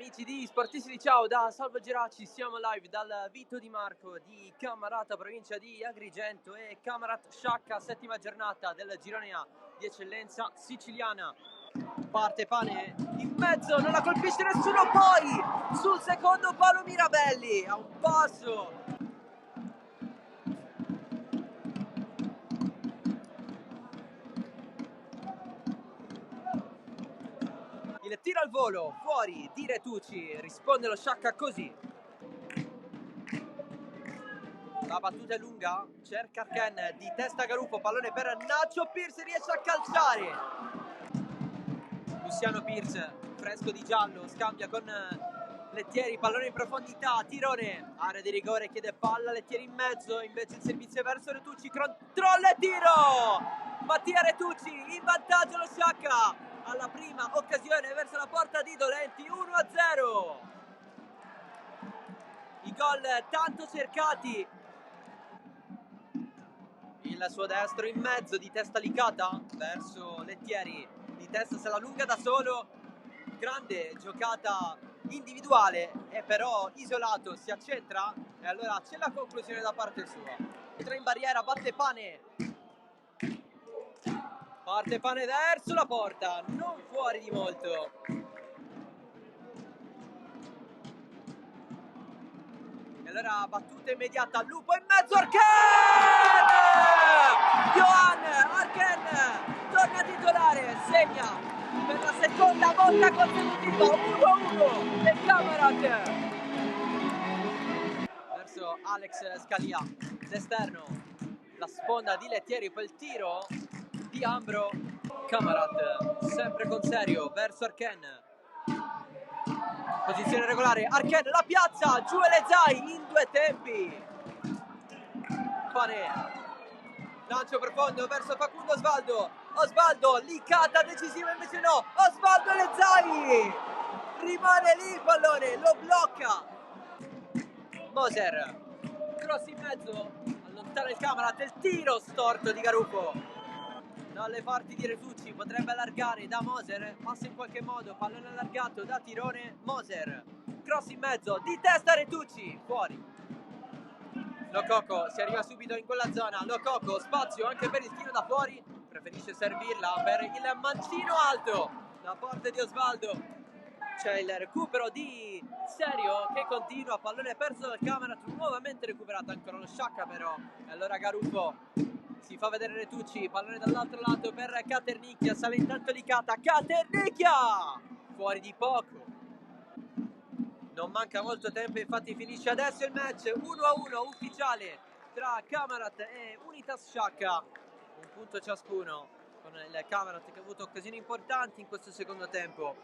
amici di Sportisti di Ciao da Salvo Geraci, siamo live dal Vito Di Marco di Camarata, provincia di Agrigento, e Camarat Sciacca, settima giornata del girone A di eccellenza siciliana. Parte Pane in mezzo, non la colpisce nessuno, poi sul secondo palo Mirabelli a un passo. Il tiro al volo, fuori di Retucci, risponde lo Sciacca così. La battuta è lunga, cerca Arken, di testa Garufo, pallone per Nacho Pierce, riesce a calciare. Luciano Pierce, fresco di giallo, scambia con Lettieri, pallone in profondità, tirone, area di rigore, chiede palla, Lettieri in mezzo, invece il servizio verso Retucci, controlla e tiro! Mattia Retucci, in vantaggio lo Sciacca, alla prima occasione verso la porta di Dolenti, 1-0. I gol tanto cercati. Il suo destro in mezzo, di testa licata verso Lettieri, di testa se la lunga da solo, grande giocata individuale, e però isolato si accentra e allora c'è la conclusione da parte sua. Entra in barriera, batte Pane, parte Pane verso la porta, non fuori di molto. E allora battuta immediata, Lupo in mezzo, Arken! Johan Arken torna titolare, segna per la seconda volta consecutiva, 1-1 del Camarat verso Alex Scalia, l'esterno, la sponda di Lettieri, poi il tiro di Ambro. Camarat sempre con serio verso Arken, posizione regolare, Arken la piazza, giù e le Zai in due tempi. Pane, lancio profondo verso Facundo Osvaldo, licata decisiva, invece no, Osvaldo e le Zai, rimane lì il pallone, lo blocca Moser, cross in mezzo, allontana il Camarat, il tiro storto di Garufo dalle parti di Retucci, potrebbe allargare da Moser, passa in qualche modo, pallone allargato da Tirone, Moser, cross in mezzo, di testa Retucci, fuori. Lococo, si arriva subito in quella zona, Lococo, spazio anche per il tiro da fuori, preferisce servirla per il mancino alto da parte di Osvaldo. C'è il recupero di Serio che continua, pallone perso dal Camarat, nuovamente recuperato ancora lo Sciacca però, e allora Garufo si fa vedere Retucci, pallone dall'altro lato per Caternicchia, sale intanto Licata, Caternicchia fuori di poco. Non manca molto tempo, infatti finisce adesso il match, 1-1 ufficiale tra Camarat e Unitas Sciacca, un punto ciascuno, con il Camarat che ha avuto occasioni importanti in questo secondo tempo,